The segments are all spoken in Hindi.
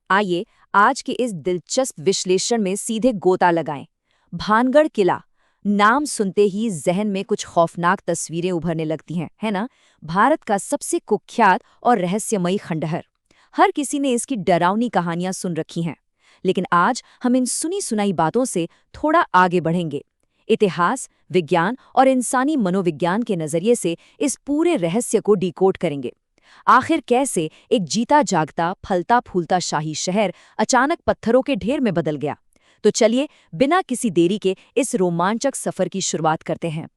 आइए आज के इस दिलचस्प विश्लेषण में सीधे गोता लगाएं। भानगढ़ किला नाम सुनते ही जहन में कुछ खौफनाक तस्वीरें उभरने लगती हैं, है ना? भारत का सबसे कुख्यात और रहस्यमयी खंडहर। हर किसी ने इसकी डरावनी कहानियां सुन रखी हैं, लेकिन आज हम इन सुनी सुनाई बातों से थोड़ा आगे बढ़ेंगे। इतिहास, विज्ञान और इंसानी मनोविज्ञान के नजरिए से इस पूरे रहस्य को डिकोड करेंगे। आखिर कैसे एक जीता जागता फलता फूलता शाही शहर अचानक पत्थरों के ढेर में बदल गया? तो चलिए बिना किसी देरी के इस रोमांचक सफर की शुरुआत करते हैं।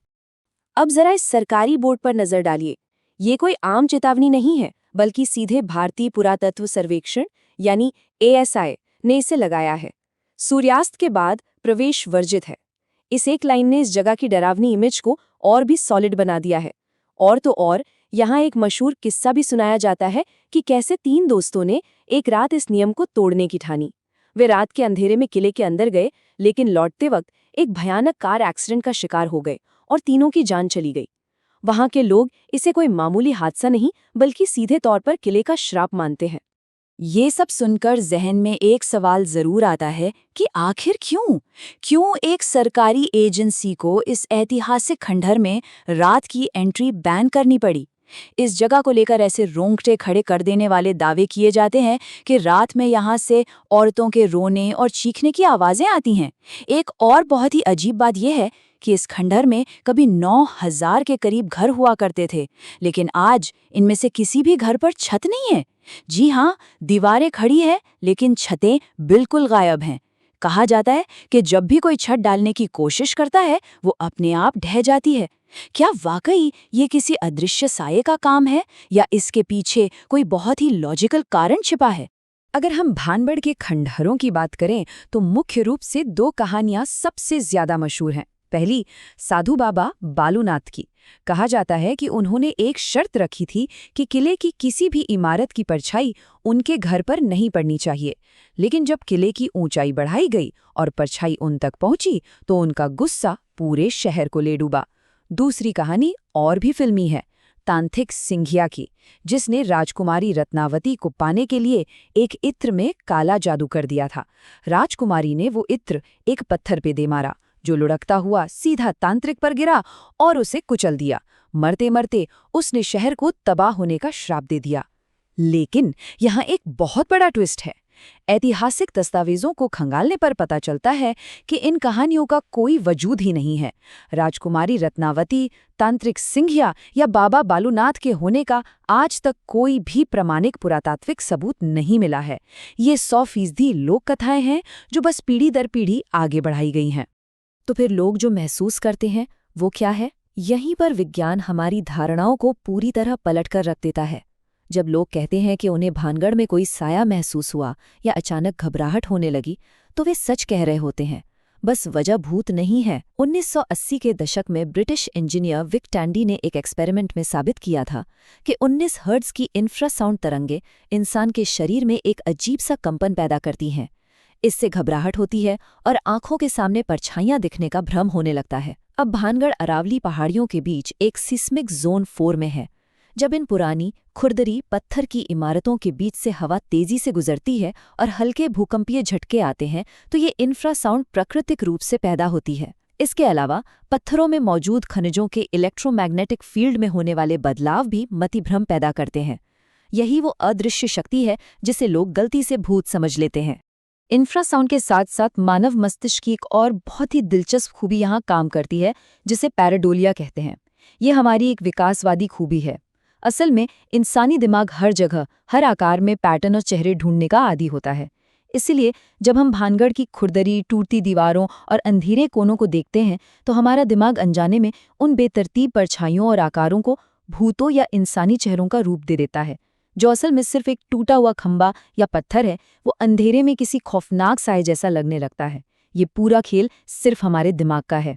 अब जरा इस सरकारी बोर्ड पर नजर डालिए। ये कोई आम चेतावनी नहीं है, बल्कि सीधे भारतीय पुरातत्व सर्वेक्षण यानी ASI ने इसे लगाया है। सूर्यास्त के बाद प्रवेश वर्जित है। इस एक लाइन ने इस जगह की डरावनी इमेज को और भी सॉलिड बना दिया है। और तो और यहाँ एक मशहूर किस्सा भी सुनाया जाता है कि कैसे 3 दोस्तों ने एक रात इस नियम को तोड़ने की ठानी। वे रात के अंधेरे में किले के अंदर गए, लेकिन लौटते वक्त एक भयानक कार एक्सीडेंट का शिकार हो गए और तीनों की जान चली गई। वहां के लोग इसे कोई मामूली हादसा नहीं, बल्कि सीधे तौर पर किले का श्राप मानते हैं। ये सब सुनकर जहन में एक सवाल जरूर आता है कि आखिर क्यों एक सरकारी एजेंसी को इस ऐतिहासिक खंडहर में रात की एंट्री बैन करनी पड़ी? इस जगह को लेकर ऐसे रोंगटे खड़े कर देने वाले दावे किए जाते हैं कि रात में यहाँ से औरतों के रोने और चीखने की आवाजें आती हैं। एक और बहुत ही अजीब बात यह है कि इस खंडहर में कभी 9,000 के करीब घर हुआ करते थे, लेकिन आज इनमें से किसी भी घर पर छत नहीं है। जी हाँ, दीवारें खड़ी है, लेकिन छतें बिल्कुल गायब हैं। कहा जाता है कि जब भी कोई छत डालने की कोशिश करता है, वो अपने आप ढह जाती है। क्या वाकई ये किसी अदृश्य साये का काम है, या इसके पीछे कोई बहुत ही लॉजिकल कारण छिपा है? अगर हम भानगढ़ के खंडहरों की बात करें तो मुख्य रूप से 2 कहानियां सबसे ज्यादा मशहूर हैं। पहली साधु बाबा बालूनाथ की। कहा जाता है कि उन्होंने एक शर्त रखी थी कि किले की किसी भी इमारत की परछाई उनके घर पर नहीं पड़नी चाहिए, लेकिन जब किले की ऊंचाई बढ़ाई गई और परछाई उन तक पहुंची तो उनका गुस्सा पूरे शहर को ले डूबा। दूसरी कहानी और भी फिल्मी है, तांत्रिक सिंघिया की, जिसने राजकुमारी रत्नावती को पाने के लिए एक इत्र में काला जादू कर दिया था। राजकुमारी ने वो इत्र एक पत्थर पे दे मारा, जो लुढ़कता हुआ सीधा तांत्रिक पर गिरा और उसे कुचल दिया। मरते मरते उसने शहर को तबाह होने का श्राप दे दिया। लेकिन यहाँ एक बहुत बड़ा ट्विस्ट है। ऐतिहासिक दस्तावेजों को खंगालने पर पता चलता है कि इन कहानियों का कोई वजूद ही नहीं है। राजकुमारी रत्नावती, तांत्रिक सिंघिया या बाबा बालूनाथ के होने का आज तक कोई भी प्रमाणिक पुरातात्विक सबूत नहीं मिला है। ये 100% लोक कथाएं हैं जो बस पीढ़ी दर पीढ़ी आगे बढ़ाई गई हैं। तो फिर लोग जो महसूस करते हैं वो क्या है? यहीं पर विज्ञान हमारी धारणाओं को पूरी तरह पलटकर रख देता है। जब लोग कहते हैं कि उन्हें भानगढ़ में कोई साया महसूस हुआ या अचानक घबराहट होने लगी, तो वे सच कह रहे होते हैं, बस वजह भूत नहीं है। 1980 के दशक में ब्रिटिश इंजीनियर विक टैंडी ने एक एक्सपेरिमेंट में साबित किया था कि 19 हर्ट्ज की इंफ्रासाउंड तरंगें इंसान के शरीर में एक अजीब सा कंपन पैदा करती हैं। इससे घबराहट होती है और आंखों के सामने परछाइयां दिखने का भ्रम होने लगता है। अब भानगढ़ अरावली पहाड़ियों के बीच एक सिस्मिक जोन 4 में है। जब इन पुरानी खुरदरी पत्थर की इमारतों के बीच से हवा तेजी से गुजरती है और हल्के भूकंपीय झटके आते हैं, तो ये इंफ्रासाउंड प्राकृतिक रूप से पैदा होती है। इसके अलावा पत्थरों में मौजूद खनिजों के इलेक्ट्रोमैग्नेटिक फील्ड में होने वाले बदलाव भी मतिभ्रम पैदा करते हैं। यही वो अदृश्य शक्ति है जिसे लोग गलती से भूत समझ लेते हैं। इंफ्रासाउंड के साथ साथ मानव मस्तिष्क की एक और बहुत ही दिलचस्प खूबी यहाँ काम करती है, जिसे पैराडोलिया कहते हैं। ये हमारी एक विकासवादी खूबी है। असल में इंसानी दिमाग हर जगह, हर आकार में पैटर्न और चेहरे ढूंढने का आदी होता है। इसलिए जब हम भानगढ़ की खुरदरी, टूटती दीवारों और अंधेरे कोनों को देखते हैं, तो हमारा दिमाग अनजाने में उन बेतरतीब परछाइयों और आकारों को भूतों या इंसानी चेहरों का रूप दे देता है। जो असल में सिर्फ एक टूटा हुआ खंबा या पत्थर है, वो अंधेरे में किसी खौफनाक साए जैसा लगने लगता है। ये पूरा खेल सिर्फ हमारे दिमाग का है।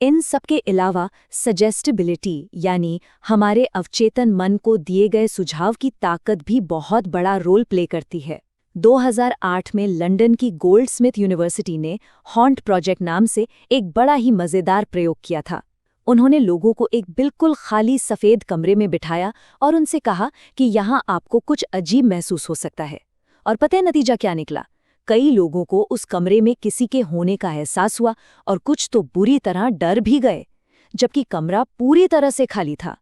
इन सबके अलावा सजेस्टिबिलिटी यानी हमारे अवचेतन मन को दिए गए सुझाव की ताकत भी बहुत बड़ा रोल प्ले करती है। 2008 में लंदन की गोल्डस्मिथ यूनिवर्सिटी ने हॉन्ट प्रोजेक्ट नाम से एक बड़ा ही मज़ेदार प्रयोग किया था। उन्होंने लोगों को एक बिल्कुल खाली सफ़ेद कमरे में बिठाया और उनसे कहा कि यहाँ आपको कुछ अजीब महसूस हो सकता है। और पता है नतीजा क्या निकला? कई लोगों को उस कमरे में किसी के होने का एहसास हुआ और कुछ तो बुरी तरह डर भी गए, जबकि कमरा पूरी तरह से खाली था।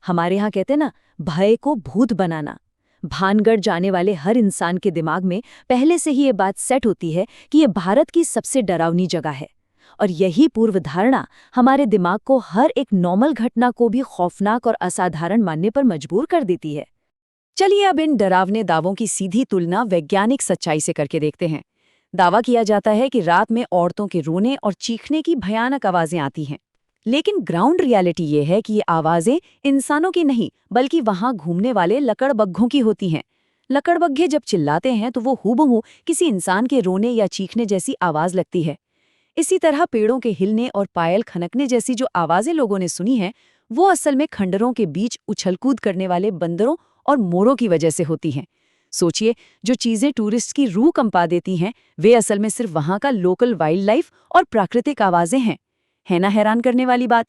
हमारे यहाँ कहते ना, भय को भूत बनाना। भानगढ़ जाने वाले हर इंसान के दिमाग में पहले से ही ये बात सेट होती है कि ये भारत की सबसे डरावनी जगह है, और यही पूर्व धारणा हमारे दिमाग को हर एक नॉर्मल घटना को भी खौफनाक और असाधारण मानने पर मजबूर कर देती है। चलिए अब इन डरावने दावों की सीधी तुलना वैज्ञानिक सच्चाई से करके देखते हैं। दावा किया जाता है कि रात में औरतों के रोने और चीखने की भयानक आवाजें आती हैं, लेकिन ग्राउंड रियलिटी ये है कि ये आवाजें इंसानों की नहीं बल्कि वहां घूमने वाले लकड़बग्घों की होती हैं। लकड़बग्घे जब चिल्लाते हैं तो वो हूबहू किसी इंसान के रोने या चीखने जैसी आवाज लगती है। इसी तरह पेड़ों के हिलने और पायल खनकने जैसी जो आवाजें लोगों ने सुनी हैं, वो असल में खंडरों के बीच उछलकूद करने वाले बंदरों और मोरों की वजह से होती हैं। सोचिए, जो चीजें टूरिस्ट की रूह कंपा देती हैं, वे असल में सिर्फ वहां का लोकल वाइल्ड लाइफ और प्राकृतिक आवाजें हैं। है ना हैरान करने वाली बात?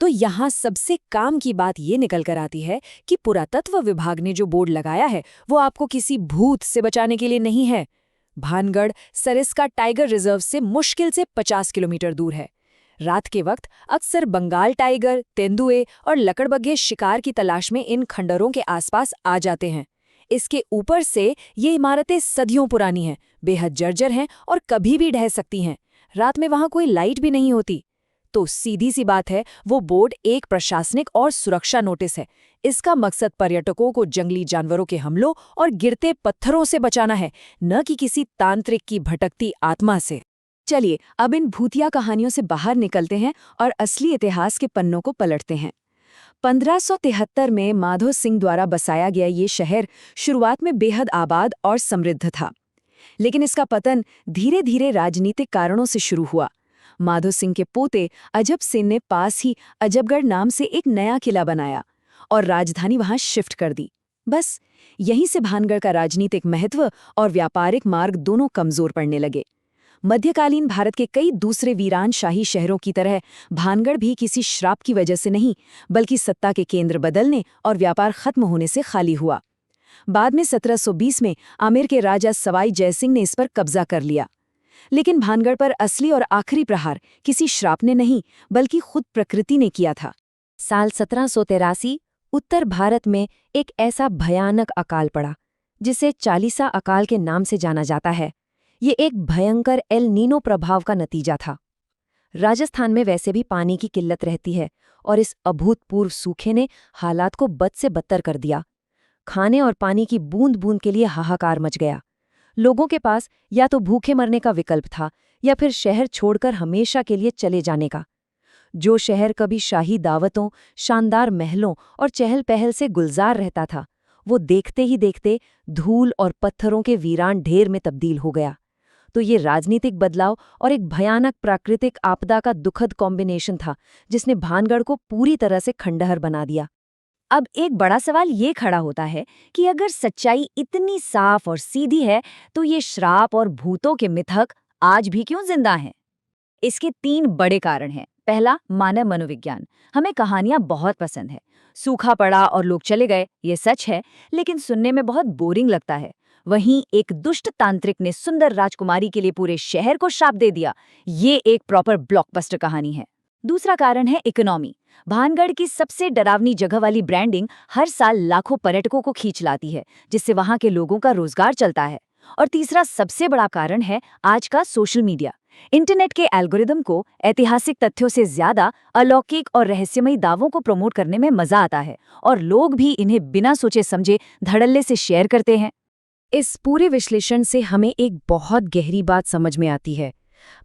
तो यहाँ सबसे काम की बात ये निकल कर आती है कि पुरातत्व विभाग ने जो बोर्ड लगाया है वो आपको किसी भूत से बचाने के लिए नहीं है। भानगढ़ सरिस्का टाइगर रिजर्व से मुश्किल से 50 किलोमीटर दूर है। रात के वक्त अक्सर बंगाल टाइगर, तेंदुए और लकड़बग्घे शिकार की तलाश में इन खंडरों के आसपास आ जाते हैं। इसके ऊपर से ये इमारतें सदियों पुरानी हैं, बेहद जर्जर हैं और कभी भी ढह सकती हैं। रात में वहां कोई लाइट भी नहीं होती। तो सीधी सी बात है, वो बोर्ड एक प्रशासनिक और सुरक्षा नोटिस है। इसका मकसद पर्यटकों को जंगली जानवरों के हमलों और गिरते पत्थरों से बचाना है, न कि किसी तांत्रिक की भटकती आत्मा से। चलिए अब इन भूतिया कहानियों से बाहर निकलते हैं और असली इतिहास के पन्नों को पलटते हैं। 1573 में माधो सिंह द्वारा बसाया गया ये शहर शुरुआत में बेहद आबाद और समृद्ध था, लेकिन इसका पतन धीरे धीरे राजनीतिक कारणों से शुरू हुआ। माधो सिंह के पोते अजब सिंह ने पास ही अजबगढ़ नाम से एक नया किला बनाया और राजधानी वहां शिफ्ट कर दी। बस यहीं से भानगढ़ का राजनीतिक महत्व और व्यापारिक मार्ग दोनों कमजोर पड़ने लगे। मध्यकालीन भारत के कई दूसरे वीरान शाही शहरों की तरह भानगढ़ भी किसी श्राप की वजह से नहीं, बल्कि सत्ता के केंद्र बदलने और व्यापार खत्म होने से खाली हुआ। बाद में 1720 में आमेर के राजा सवाई जयसिंह ने इस पर कब्जा कर लिया। लेकिन भानगढ़ पर असली और आखिरी प्रहार किसी श्राप ने नहीं, बल्कि खुद प्रकृति ने किया था। साल 1783 उत्तर भारत में एक ऐसा भयानक अकाल पड़ा जिसे चालीसा अकाल के नाम से जाना जाता है। ये एक भयंकर एल नीनो प्रभाव का नतीजा था। राजस्थान में वैसे भी पानी की किल्लत रहती है और इस अभूतपूर्व सूखे ने हालात को बद से बदतर कर दिया। खाने और पानी की बूंद बूंद के लिए हाहाकार मच गया। लोगों के पास या तो भूखे मरने का विकल्प था या फिर शहर छोड़कर हमेशा के लिए चले जाने का। जो शहर कभी शाही दावतों, शानदार महलों और चहल पहल से गुलजार रहता था, वो देखते ही देखते धूल और पत्थरों के वीरान ढेर में तब्दील हो गया। तो ये राजनीतिक बदलाव और एक भयानक प्राकृतिक आपदा का दुखद कॉम्बिनेशन था जिसने भानगढ़ को पूरी तरह से खंडहर बना दिया। अब एक बड़ा सवाल ये खड़ा होता है कि अगर सच्चाई इतनी साफ और सीधी है तो ये श्राप और भूतों के मिथक आज भी क्यों जिंदा हैं? इसके 3 बड़े कारण हैं। पहला, मानव मनोविज्ञान। हमें कहानियां बहुत पसंद है। सूखा पड़ा और लोग चले गए, ये सच है, लेकिन सुनने में बहुत बोरिंग लगता है। वहीं एक दुष्ट तांत्रिक ने सुंदर राजकुमारी के लिए पूरे शहर को श्राप दे दिया। ये एक प्रॉपर ब्लॉकबस्टर कहानी है। दूसरा कारण है इकोनॉमी। भानगढ़ की सबसे डरावनी जगह वाली ब्रांडिंग हर साल लाखों पर्यटकों को खींच लाती है, जिससे वहां के लोगों का रोजगार चलता है। और तीसरा सबसे बड़ा कारण है आज का सोशल मीडिया। इंटरनेट के एल्गोरिदम को ऐतिहासिक तथ्यों से ज्यादा अलौकिक और रहस्यमयी दावों को प्रमोट करने में मजा आता है, और लोग भी इन्हें बिना सोचे समझे धड़ल्ले से शेयर करते हैं। इस पूरे विश्लेषण से हमें एक बहुत गहरी बात समझ में आती है।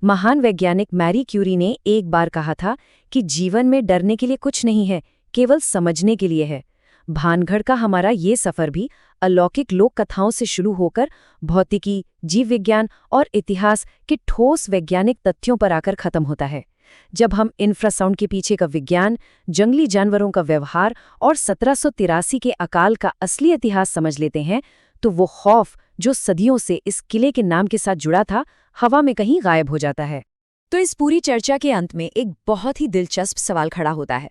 महान वैज्ञानिक मैरी क्यूरी ने एक बार कहा था कि जीवन में डरने के लिए कुछ नहीं है, केवल समझने के लिए है। भानगढ़ का हमारा ये सफर भी अलौकिक लोक कथाओं से शुरू होकर भौतिकी, जीव विज्ञान और इतिहास के ठोस वैज्ञानिक तथ्यों पर आकर खत्म होता है। जब हम इंफ्रासाउंड के पीछे का विज्ञान, जंगली जानवरों का व्यवहार और 1783 के अकाल का असली इतिहास समझ लेते हैं, तो वो खौफ जो सदियों से इस किले के नाम के साथ जुड़ा था, हवा में कहीं गायब हो जाता है। तो इस पूरी चर्चा के अंत में एक बहुत ही दिलचस्प सवाल खड़ा होता है।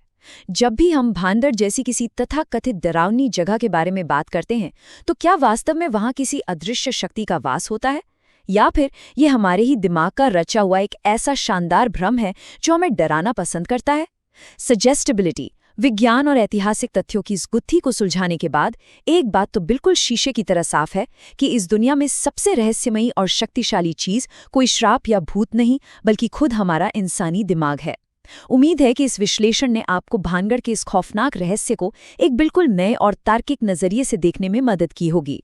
जब भी हम भांडर जैसी किसी तथाकथित डरावनी जगह के बारे में बात करते हैं, तो क्या वास्तव में वहां किसी अदृश्य शक्ति का वास होता है, या फिर ये हमारे ही दिमाग का रचा हुआ एक ऐसा शानदार भ्रम है जो हमें डराना पसंद करता है? सजेस्टेबिलिटी, विज्ञान और ऐतिहासिक तथ्यों की इस गुत्थी को सुलझाने के बाद एक बात तो बिल्कुल शीशे की तरह साफ है कि इस दुनिया में सबसे रहस्यमयी और शक्तिशाली चीज कोई श्राप या भूत नहीं, बल्कि खुद हमारा इंसानी दिमाग है। उम्मीद है कि इस विश्लेषण ने आपको भानगढ़ के इस खौफनाक रहस्य को एक बिल्कुल नए और तार्किक नजरिए से देखने में मदद की होगी।